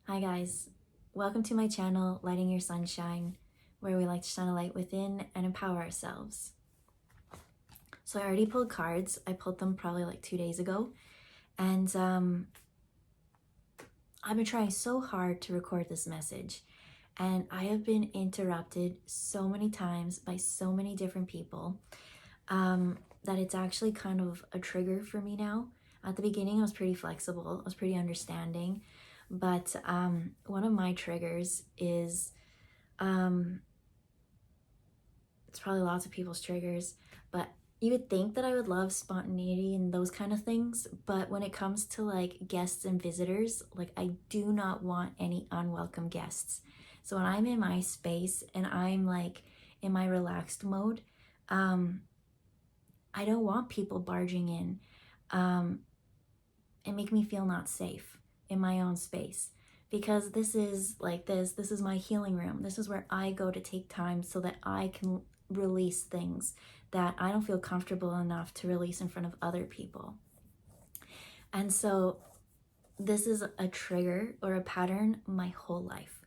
Hi guys, welcome to my channel, Lighting Your Sunshine, where we like to shine a light within and empower ourselves. So I already pulled cards. I pulled them probably like 2 days ago, and I've been trying so hard to record this message, and I have been interrupted so many times by so many different people that it's actually kind of a trigger for me now. At the beginning, I was pretty flexible, I was pretty understanding. But one of my triggers is, it's probably lots of people's triggers, but you would think that I would love spontaneity and those kind of things. But when it comes to like guests and visitors, like I do not want any unwelcome guests. So when I'm in my space and I'm like in my relaxed mode, I don't want people barging in and make me feel not safe in my own space, because this is my healing room. This is where I go to take time so that I can release things that I don't feel comfortable enough to release in front of other people. And so this is a trigger or a pattern my whole life.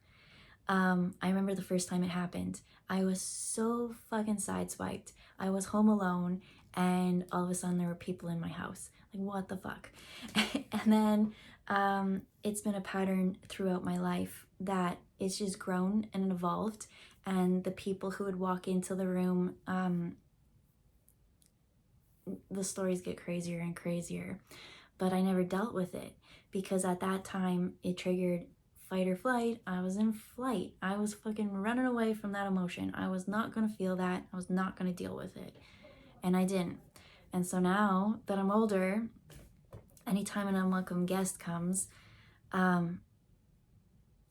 I remember the first time it happened, I was so fucking sideswiped. I was home alone and all of a sudden there were people in my house. Like, what the fuck? And then it's been a pattern throughout my life that it's just grown and evolved. And the people who would walk into the room, the stories get crazier and crazier. But I never dealt with it because at that time it triggered fight or flight. I was in flight. I was fucking running away from that emotion. I was not going to feel that. I was not going to deal with it. And I didn't. And so now that I'm older, anytime an unwelcome guest comes,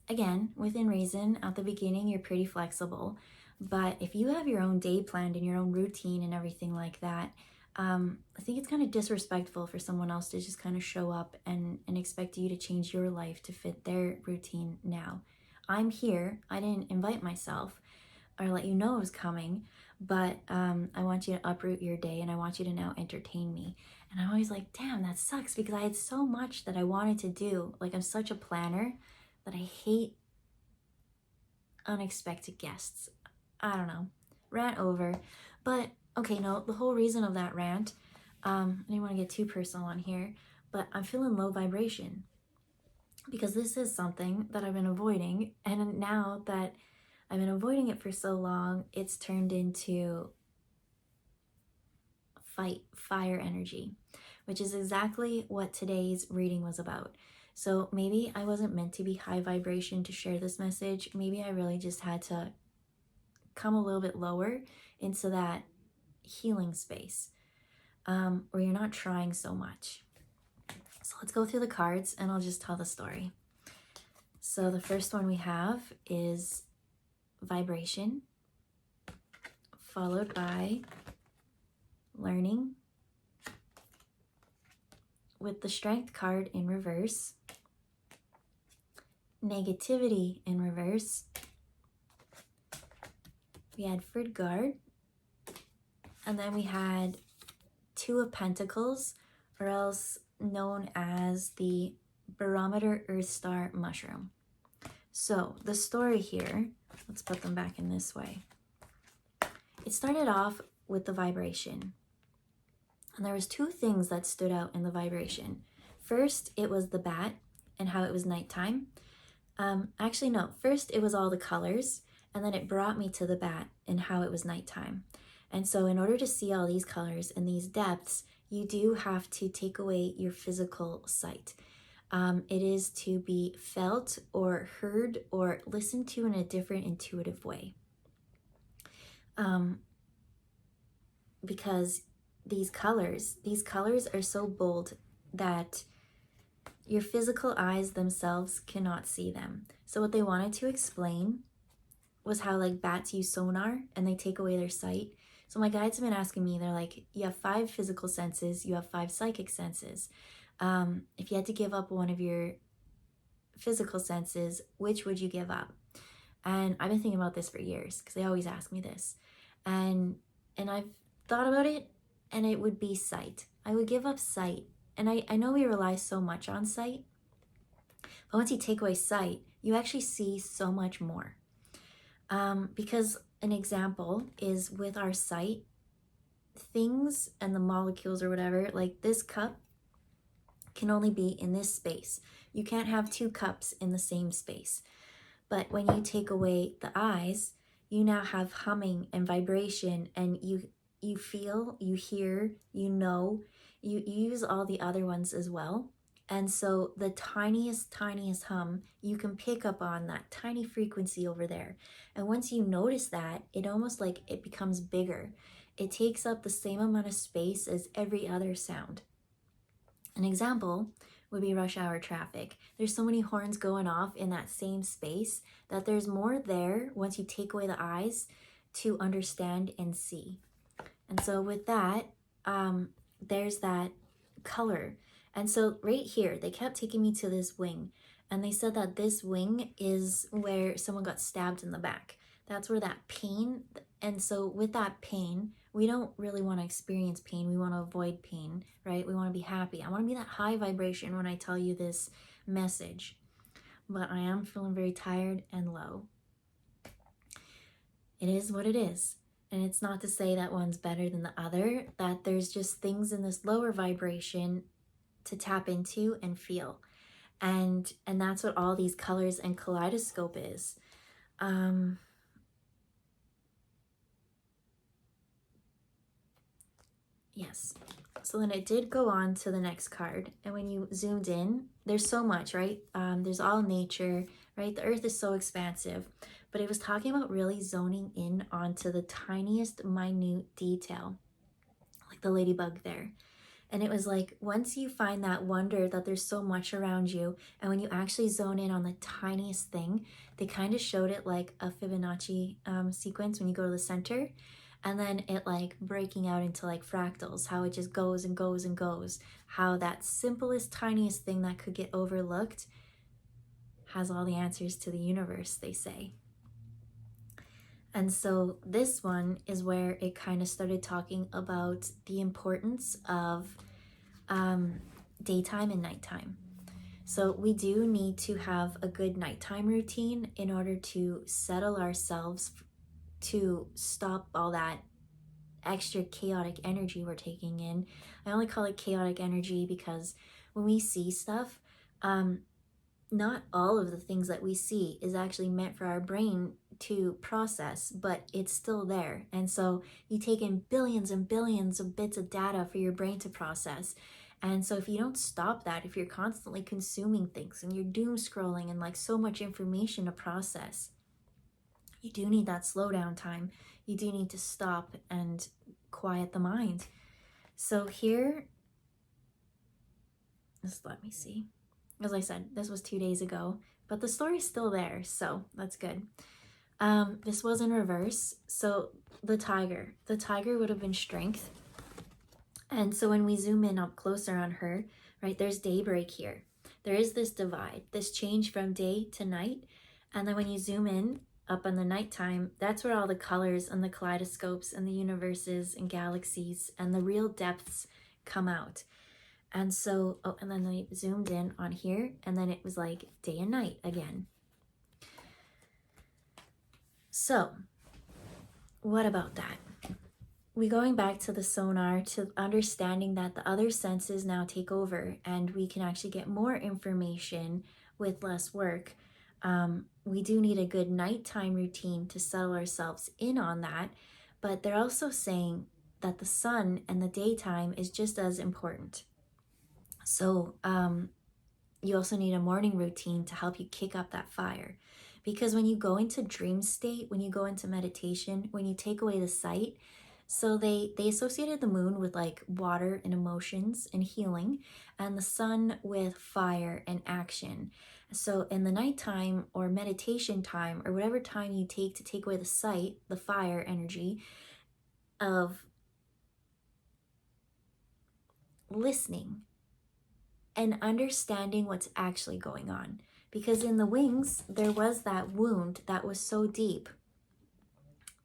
again, within reason, at the beginning, you're pretty flexible. But if you have your own day planned and your own routine and everything like that, I think it's kind of disrespectful for someone else to just kind of show up and expect you to change your life to fit their routine now. I'm here. I didn't invite myself or let you know I was coming, but I want you to uproot your day and I want you to now entertain me. And I'm always like, damn, that sucks, because I had so much that I wanted to do. Like, I'm such a planner that I hate unexpected guests. I don't know. Rant over. But okay, no, the whole reason of that rant, I didn't want to get too personal on here, but I'm feeling low vibration because this is something that I've been avoiding. And now that I've been avoiding it for so long, it's turned into fire energy, which is exactly what today's reading was about. So maybe I wasn't meant to be high vibration to share this message. Maybe I really just had to come a little bit lower into that healing space where you're not trying so much. So let's go through the cards and I'll just tell the story. So the first one we have is vibration, followed by learning, with the strength card in reverse, negativity in reverse. We had Guard, and then we had Two of Pentacles, or else known as the Barometer Earth Star Mushroom. So the story here, let's put them back in this way. It started off with the vibration. And there was two things that stood out in the vibration. First, it was the bat and how it was nighttime. Actually, no. First, it was all the colors, and then it brought me to the bat and how it was nighttime. And so in order to see all these colors and these depths, you do have to take away your physical sight. It is to be felt or heard or listened to in a different intuitive way. Because these colors are so bold that your physical eyes themselves cannot see them. So what they wanted to explain was how like bats use sonar and they take away their sight. So my guides have been asking me, they're like, you have 5 physical senses, you have 5 psychic senses. If you had to give up one of your physical senses, which would you give up? And I've been thinking about this for years because they always ask me this. And I've thought about it, and it would be sight. I would give up sight. And I know we rely so much on sight, But once you take away sight, you actually see so much more. Because an example is with our sight, things and the molecules or whatever, like this cup can only be in this space. You can't have two cups in the same space. But when you take away the eyes, you now have humming and vibration, and you feel, you hear, you know, you use all the other ones as well. And so the tiniest hum, you can pick up on that tiny frequency over there. And once you notice that, it almost like it becomes bigger. It takes up the same amount of space as every other sound. An example would be rush hour traffic. There's so many horns going off in that same space that there's more there once you take away the eyes to understand and see. And so with that, there's that color. And so right here, they kept taking me to this wing, and they said that this wing is where someone got stabbed in the back. That's where that pain, and so with that pain, we don't really want to experience pain. We want to avoid pain, right? We want to be happy. I want to be that high vibration when I tell you this message. But I am feeling very tired and low. It is what it is. And it's not to say that one's better than the other, that there's just things in this lower vibration to tap into and feel. And that's what all these colors and kaleidoscope is. Yes. So then it did go on to the next card. And when you zoomed in, there's so much, right? There's all nature, right? The earth is so expansive. But it was talking about really zoning in onto the tiniest minute detail, like the ladybug there. And it was like, once you find that wonder that there's so much around you, and when you actually zone in on the tiniest thing, they kind of showed it like a Fibonacci sequence when you go to the center, and then it like breaking out into like fractals, how it just goes and goes and goes, how that simplest, tiniest thing that could get overlooked has all the answers to the universe, they say. And so this one is where it kind of started talking about the importance of daytime and nighttime. So we do need to have a good nighttime routine in order to settle ourselves, to stop all that extra chaotic energy we're taking in. I only call it chaotic energy because when we see stuff, not all of the things that we see is actually meant for our brain to process, but it's still there. And so you take in billions and billions of bits of data for your brain to process. And so if you don't stop that, if you're constantly consuming things and you're doom scrolling and like so much information to process, you do need that slowdown time. You do need to stop and quiet the mind. So here, just let me see. As I said, this was 2 days ago, but the story's still there, so that's good. This was in reverse. So the tiger would have been strength. And so when we zoom in up closer on her, right, there's daybreak here. There is this divide, this change from day to night. And then when you zoom in up on the nighttime, that's where all the colors and the kaleidoscopes and the universes and galaxies and the real depths come out. And so, and then they zoomed in on here, and then it was like day and night again. So, what about that? We going back to the sonar, to understanding that the other senses now take over, and we can actually get more information with less work. We do need a good nighttime routine to settle ourselves in on that, but they're also saying that the sun and the daytime is just as important. So you also need a morning routine to help you kick up that fire. Because when you go into dream state, when you go into meditation, when you take away the sight, so they associated the moon with like water and emotions and healing, and the sun with fire and action. So in the nighttime or meditation time, or whatever time you take to take away the sight, the fire energy of listening and understanding what's actually going on. Because in the wings, there was that wound that was so deep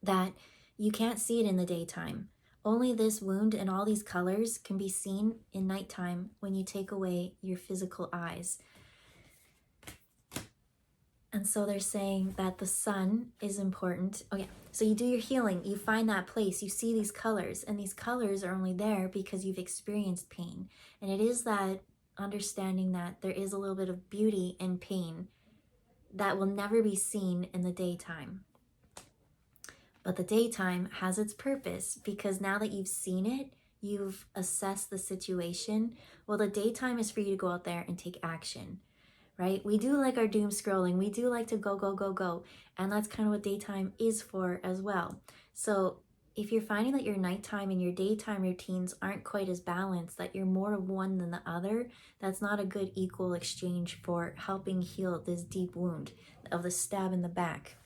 that you can't see it in the daytime. Only this wound and all these colors can be seen in nighttime when you take away your physical eyes. And so they're saying that the sun is important. Oh, yeah. So you do your healing, you find that place, you see these colors, and these colors are only there because you've experienced pain. And it is that understanding that there is a little bit of beauty in pain that will never be seen in the daytime. But the daytime has its purpose because now that you've seen it, you've assessed the situation. Well, the daytime is for you to go out there and take action, right? We do like our doom scrolling. We do like to go, go, go, go. And that's kind of what daytime is for as well. So if you're finding that your nighttime and your daytime routines aren't quite as balanced, that you're more of one than the other, that's not a good equal exchange for helping heal this deep wound of the stab in the back.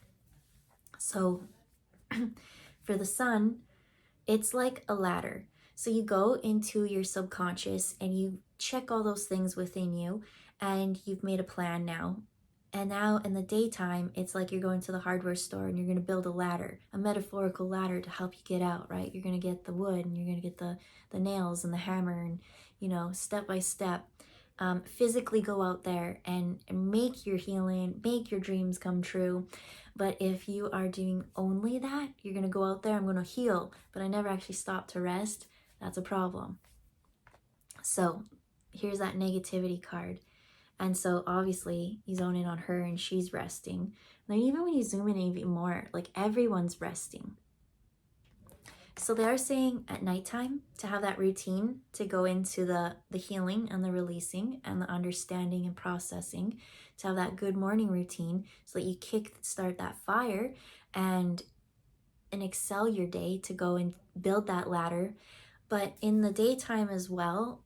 So for the sun, it's like a ladder. So you go into your subconscious and you check all those things within you, and you've made a plan now. And now in the daytime, it's like you're going to the hardware store and you're going to build a ladder, a metaphorical ladder to help you get out, right? You're going to get the wood and you're going to get the nails and the hammer and, step by step. Physically go out there and make your healing, make your dreams come true. But if you are doing only that, you're going to go out there, I'm going to heal, but I never actually stop to rest. That's a problem. So here's that negativity card. And so obviously you zone in on her and she's resting. And then even when you zoom in even more, like everyone's resting. So they are saying at nighttime to have that routine to go into the healing and the releasing and the understanding and processing, to have that good morning routine so that you start that fire and excel your day to go and build that ladder. But in the daytime as well,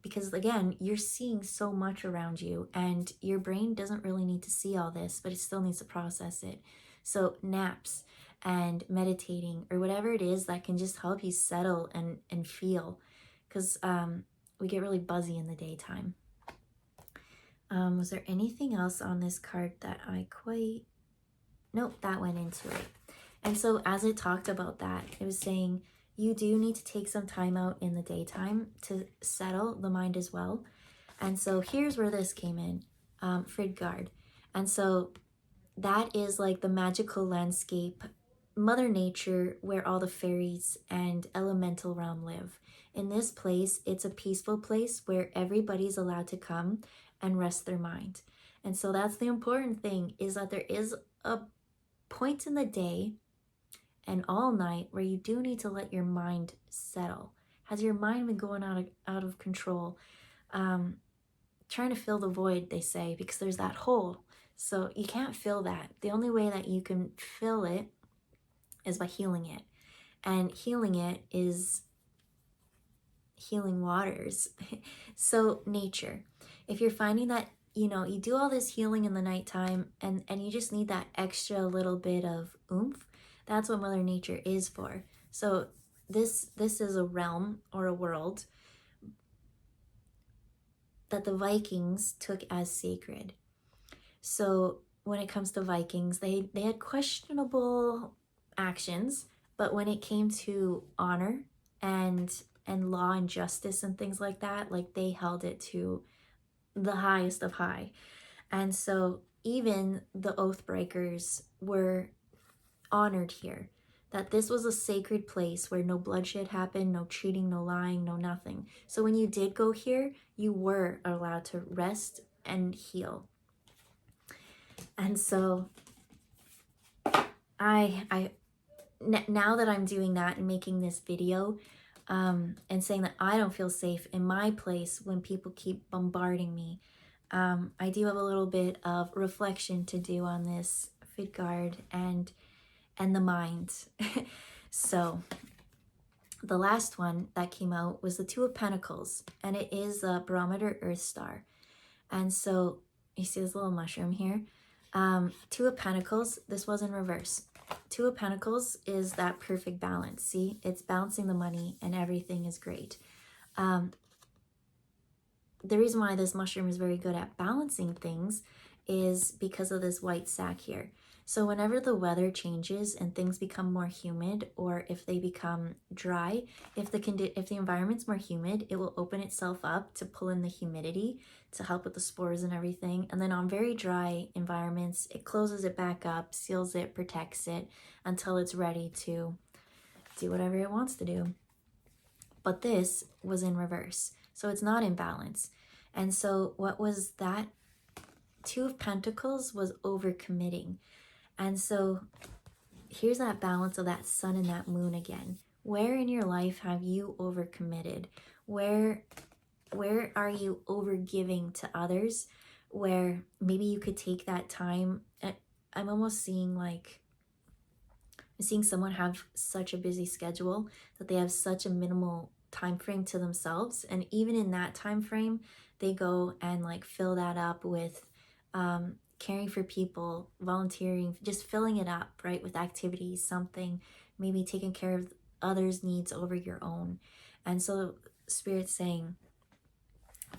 because again, you're seeing so much around you and your brain doesn't really need to see all this, but it still needs to process it. So naps and meditating or whatever it is that can just help you settle and feel, because we get really buzzy in the daytime. Was there anything else on this card that nope, that went into it. And so as it talked about that, it was saying you do need to take some time out in the daytime to settle the mind as well. And so here's where this came in, Fridgard. And so that is like the magical landscape, Mother Nature, where all the fairies and elemental realm live. In this place, it's a peaceful place where everybody's allowed to come and rest their mind. And so that's the important thing, is that there is a point in the day and all night where you do need to let your mind settle. Has your mind been going out of control? Trying to fill the void, they say, because there's that hole. So you can't fill that. The only way that you can fill it is by healing it. And healing it is healing waters. So nature. If you're finding that, you do all this healing in the nighttime and you just need that extra little bit of oomph, that's what Mother Nature is for. So this is a realm or a world that the Vikings took as sacred. So when it comes to Vikings, they had questionable actions, but when it came to honor and law and justice and things like that, like they held it to the highest of high. And so even the oath breakers were honored here, that this was a sacred place where no bloodshed happened, no cheating, no lying, no nothing. So when you did go here, you were allowed to rest and heal. And so now that I'm doing that and making this video, and saying that I don't feel safe in my place when people keep bombarding me, I do have a little bit of reflection to do on this Fidgard and the mind. So the last one that came out was the Two of Pentacles, and it is the barometer Earth Star. And so you see this little mushroom here. Two of Pentacles, this was in reverse. Two of Pentacles is that perfect balance. See, it's balancing the money and everything is great. The reason why this mushroom is very good at balancing things is because of this white sac here. So whenever the weather changes and things become more humid, or if they become dry, if the environment's more humid, it will open itself up to pull in the humidity to help with the spores and everything. And then on very dry environments, it closes it back up, seals it, protects it until it's ready to do whatever it wants to do. But this was in reverse, so it's not in balance. And so what was that? Two of Pentacles was overcommitting. And so here's that balance of that sun and that moon again. Where in your life have you overcommitted? Where are you overgiving to others? Where maybe you could take that time. I'm almost seeing like, I'm seeing someone have such a busy schedule that they have such a minimal time frame to themselves. And even in that time frame, they go and like fill that up with caring for people, volunteering, just filling it up, right, with activities, something, maybe taking care of others' needs over your own. And so Spirit's saying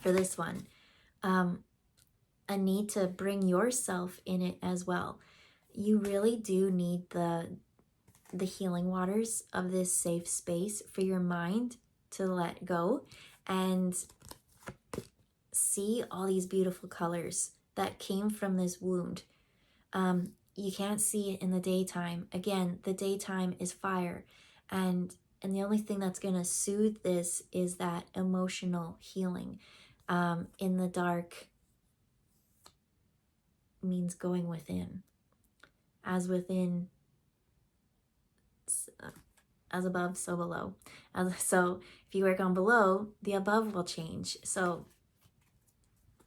for this one, a need to bring yourself in it as well. You really do need the healing waters of this safe space for your mind to let go and see all these beautiful colors that came from this wound. You can't see it in the daytime. Again, the daytime is fire, and the only thing that's going to soothe this is that emotional healing. In the dark means going within. As within, as above, so below. So if you work on below, the above will change. So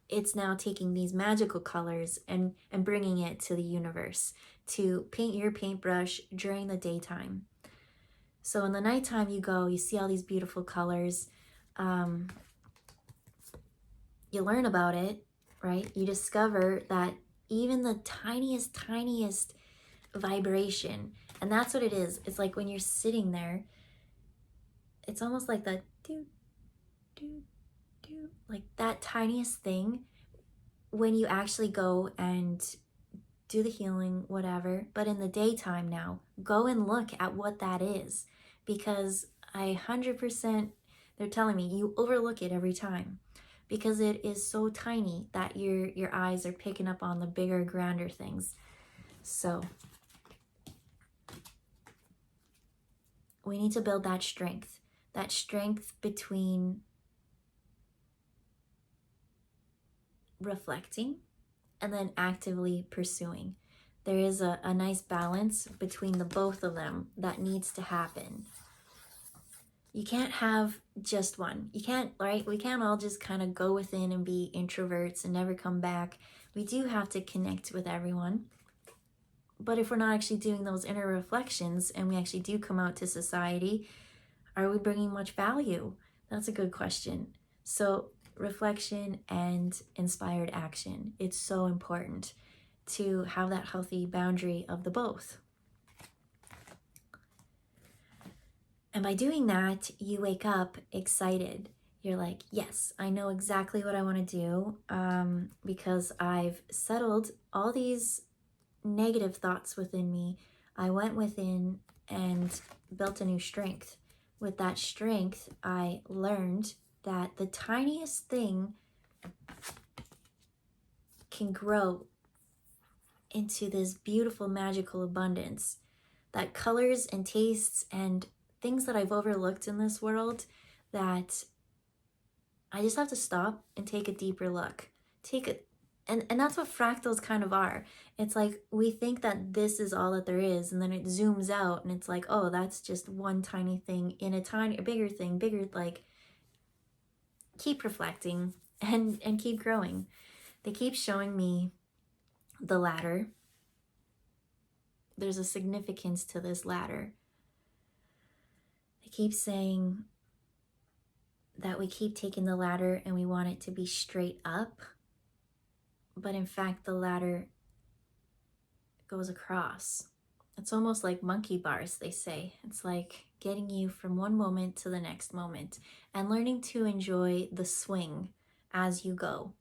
it's now taking these magical colors and bringing it to the universe to paint your paintbrush during the daytime. So in the nighttime you go, you see all these beautiful colors. You learn about it, right? You discover that even the tiniest vibration, and that's what it is. It's like when you're sitting there, it's almost like the do, do, do, like that tiniest thing when you actually go and do the healing, whatever. But in the daytime now, go and look at what that is, because 100%, they're telling me you overlook it every time because it is so tiny that your eyes are picking up on the bigger, grander things. So we need to build that strength between reflecting and then actively pursuing. There is a nice balance between the both of them that needs to happen. You can't have just one. You can't, right? We can't all just kind of go within and be introverts and never come back. We do have to connect with everyone. But if we're not actually doing those inner reflections and we actually do come out to society, are we bringing much value? That's a good question. So reflection and inspired action. It's so important to have that healthy boundary of the both. And by doing that, you wake up excited. You're like, yes, I know exactly what I want to do because I've settled all these negative thoughts within me. I went within and built a new strength. With that strength, I learned that the tiniest thing can grow into this beautiful, magical abundance. That colors and tastes and things that I've overlooked in this world, that I just have to stop and take a deeper look. And that's what fractals kind of are. It's like we think that this is all that there is, and then it zooms out and it's like, oh, that's just one tiny thing in a bigger thing, like, keep reflecting and keep growing. They keep showing me the ladder. There's a significance to this ladder. They keep saying that we keep taking the ladder and we want it to be straight up. But in fact, the ladder goes across. It's almost like monkey bars, they say. It's like getting you from one moment to the next moment and learning to enjoy the swing as you go.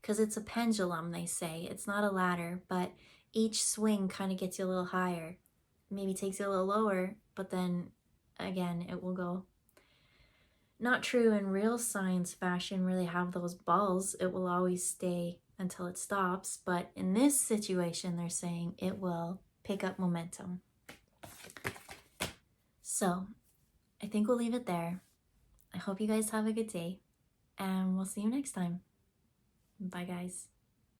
because it's a pendulum, they say. It's not a ladder, but each swing kind of gets you a little higher. Maybe takes you a little lower, but then again, it will go. Not true in real science fashion, really have those balls. It will always stay until it stops. But in this situation, they're saying it will pick up momentum. So I think we'll leave it there. I hope you guys have a good day, and we'll see you next time. Bye, guys.